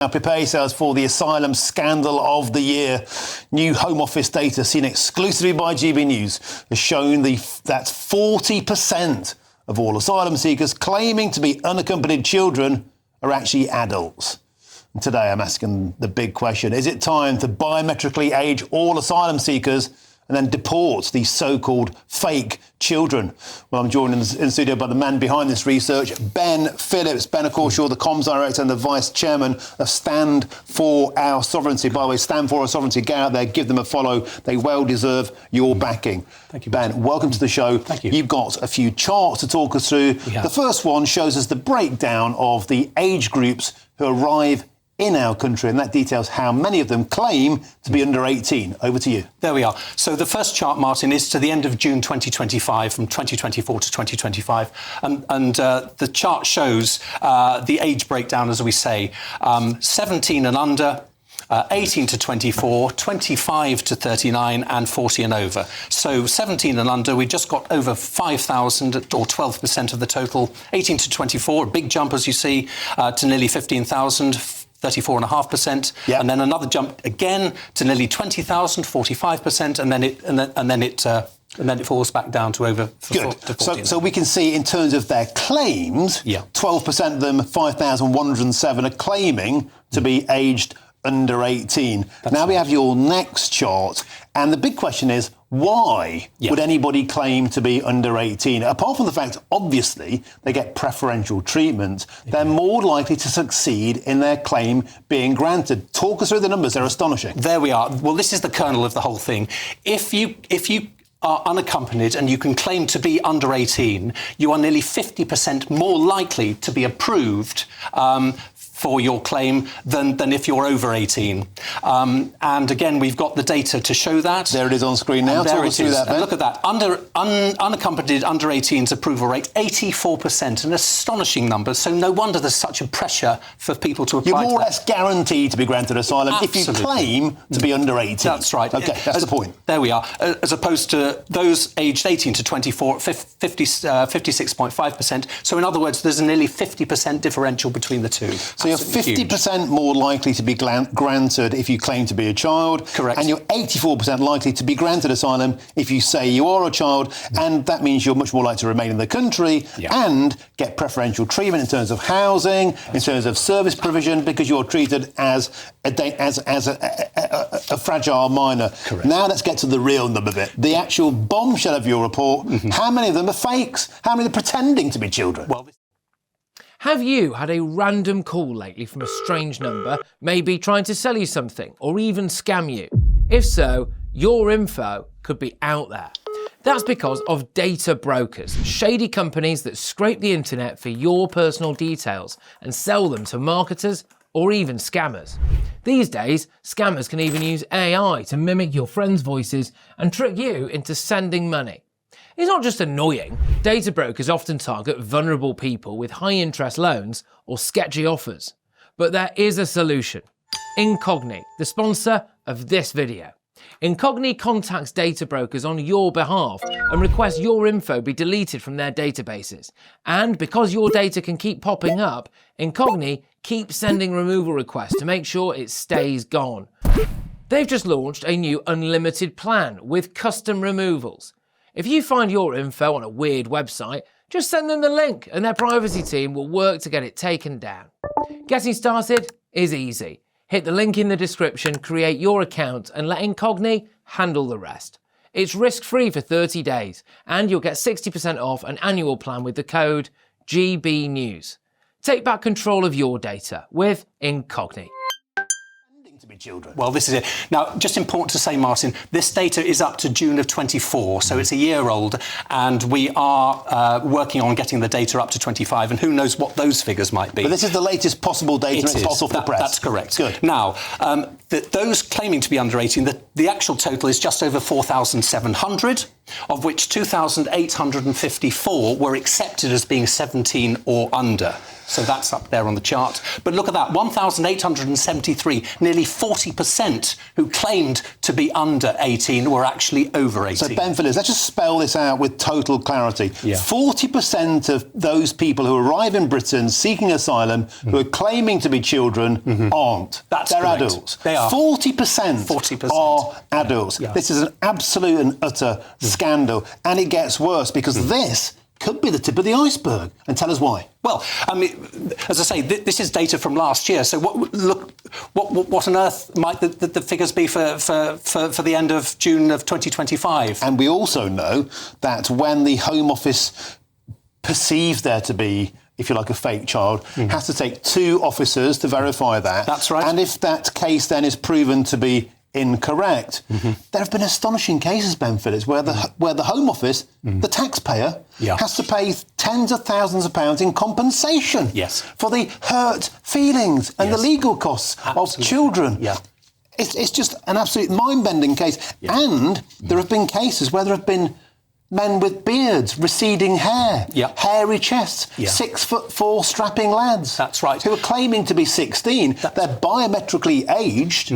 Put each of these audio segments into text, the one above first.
Now, prepare yourselves for the Asylum scandal of the year. New Home Office data seen exclusively by GBNews has shown that 40% of all asylum seekers claiming to be unaccompanied children are actually adults. And today I'm asking the big question, is it time to biometrically age all asylum seekers and then deport these so-called fake children? Well, I'm joined in the studio by the man behind this research, Ben Phillips. Ben, of course, you're the comms director and the vice chairman of Stand for Our Sovereignty. By the way, Stand for Our Sovereignty, get out there, give them a follow. They well deserve your backing. Thank you, Ben. Welcome to the show. Thank you. You've got a few charts to talk us through. The first one shows us the breakdown of the age groups who arrive in our country, and that details how many of them claim to be under 18. Over to you. There we are. So the first chart, Martin, is to the end of June 2025, from 2024 to 2025. And the chart shows the age breakdown, as we say, 17 and under, 18 to 24, 25 to 39 and 40 and over. So 17 and under, we just got over 5,000 or 12% of the total. 18 to 24, a big jump, as you see, to nearly 15,000. 34.5%, and then another jump again to nearly 20,000, 45%, and then it falls back down to over. Good. So we can see in terms of their claims, 12% of them, 5,107, are claiming to be aged under 18. Now we have your next chart, and the big question is, why would anybody claim to be under 18? Apart from the fact, obviously, they get preferential treatment, they're more likely to succeed in their claim being granted. Talk us through the numbers, they're astonishing. There we are. Well, this is the kernel of the whole thing. If you are unaccompanied and you can claim to be under 18, you are nearly 50% more likely to be approved for your claim than if you're over 18. And again, we've got the data to show that. There it is on screen now. Talk us through that. And look at that. Unaccompanied under 18's approval rate, 84%, an astonishing number. So no wonder there's such a pressure for people to apply. You're more or less guaranteed to be granted asylum if you claim to be under 18. That's right. OK, that's the point. There we are. As opposed to those aged 18 to 24, 56.5%. So in other words, there's a nearly 50% differential between the two. So you're 50% more likely to be granted if you claim to be a child. Correct. And you're 84% likely to be granted asylum if you say you are a child. And that means you're much more likely to remain in the country and get preferential treatment in terms of housing, in terms of service provision, because you're treated as a fragile minor. Correct. Now let's get to the real number bit. The actual bombshell of your report. How many of them are fakes? How many are pretending to be children? Well, have you had a random call lately from a strange number, maybe trying to sell you something or even scam you? If so, your info could be out there. That's because of data brokers, shady companies that scrape the internet for your personal details and sell them to marketers or even scammers. These days, scammers can even use AI to mimic your friends' voices and trick you into sending money. It's not just annoying. Data brokers often target vulnerable people with high-interest loans or sketchy offers. But there is a solution. Incogni, the sponsor of this video. Incogni contacts data brokers on your behalf and requests your info be deleted from their databases. And because your data can keep popping up, Incogni keeps sending removal requests to make sure it stays gone. They've just launched a new unlimited plan with custom removals. If you find your info on a weird website, just send them the link and their privacy team will work to get it taken down. Getting started is easy. Hit the link in the description, create your account and let Incogni handle the rest. It's risk-free for 30 days and you'll get 60% off an annual plan with the code GBNews. Take back control of your data with Incogni. To be children. Well, this is it. Now, just important to say, Martin, this data is up to June of 24, so it's a year old, and we are working on getting the data up to 25, and who knows what those figures might be. But this is the latest possible data, and it's hot off the press. That's correct. Good. Now, those claiming to be under 18, the actual total is just over 4,700, of which 2,854 were accepted as being 17 or under. So that's up there on the chart. But look at that, 1,873, nearly 40% who claimed to be under 18 were actually over 18. So, Ben Phillips, let's just spell this out with total clarity. Yeah. 40% of those people who arrive in Britain seeking asylum, who are claiming to be children, aren't. That's They're correct. adults. They are. 40% are adults. Yeah. This is an absolute and utter scandal. And it gets worse because this could be the tip of the iceberg. And tell us why. Well, I mean, as I say, this is data from last year. So what on earth might the figures be for the end of June of 2025? And we also know that when the Home Office perceives there to be, if you like, a fake child, has to take 2 officers to verify that. That's right. And if that case then is proven to be incorrect, there have been astonishing cases, Ben Phillips, where the Home Office, the taxpayer, has to pay tens of thousands of pounds in compensation for the hurt feelings and the legal costs of children. Yeah. It's just an absolute mind-bending case. Yeah. And there have been cases where there have been men with beards, receding hair, hairy chests, 6'4" strapping lads. That's right. Who are claiming to be 16. They're biometrically aged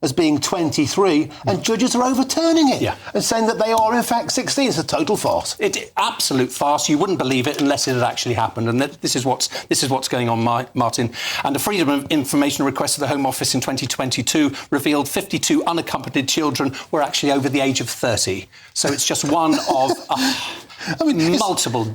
as being 23, and judges are overturning it and saying that they are in fact 16. It's a total farce. Absolute farce. You wouldn't believe it unless it had actually happened. And this is what's going on, Martin. And a Freedom of Information request to the Home Office in 2022 revealed 52 unaccompanied children were actually over the age of 30. So it's just one of multiple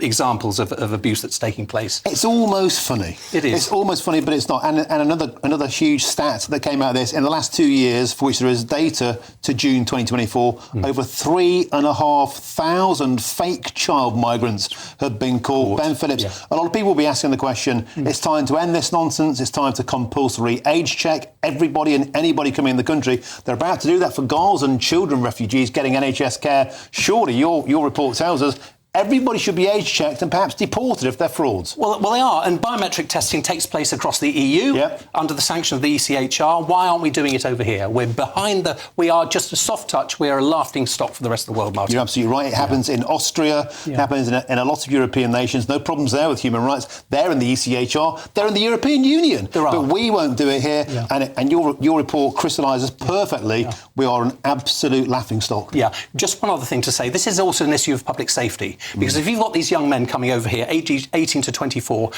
examples of abuse that's taking place. It's almost funny. It is. It's almost funny, but it's not. And another huge stat that came out of this, in the last 2 years, for which there is data to June 2024, over 3,500 fake child migrants have been caught. Ben Phillips, a lot of people will be asking the question, it's time to end this nonsense, it's time to compulsory age check everybody and anybody coming in the country. They're about to do that for girls and children refugees getting NHS care. Surely your report tells us everybody should be age checked and perhaps deported if they're frauds. Well, they are. And biometric testing takes place across the EU under the sanction of the ECHR. Why aren't we doing it over here? We're behind we are just a soft touch. We are a laughing stock for the rest of the world, Martin. You're absolutely right. It happens in Austria. It happens in a lot of European nations. No problems there with human rights. They're in the ECHR. They're in the European Union. There are. But we won't do it here. And your report crystallises perfectly. We are an absolute laughing stock. Yeah. Just one other thing to say. This is also an issue of public safety. Because if you've got these young men coming over here, aged 18 to 24,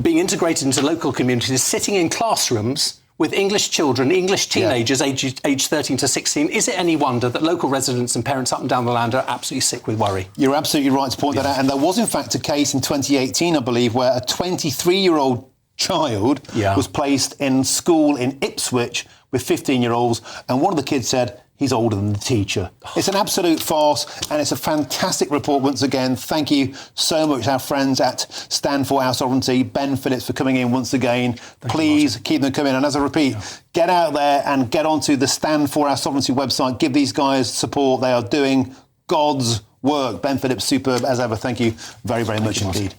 being integrated into local communities, sitting in classrooms with English children, English teenagers aged 13 to 16, is it any wonder that local residents and parents up and down the land are absolutely sick with worry? You're absolutely right to point that out. And there was, in fact, a case in 2018, I believe, where a 23-year-old child was placed in school in Ipswich with 15-year-olds, and one of the kids said, he's older than the teacher. It's an absolute farce, and it's a fantastic report once again. Thank you so much, our friends at Stand For Our Sovereignty, Ben Phillips, for coming in once again. Please keep them coming. And as I repeat, get out there and get onto the Stand For Our Sovereignty website. Give these guys support. They are doing God's work. Ben Phillips, superb as ever. Thank you very, very much indeed.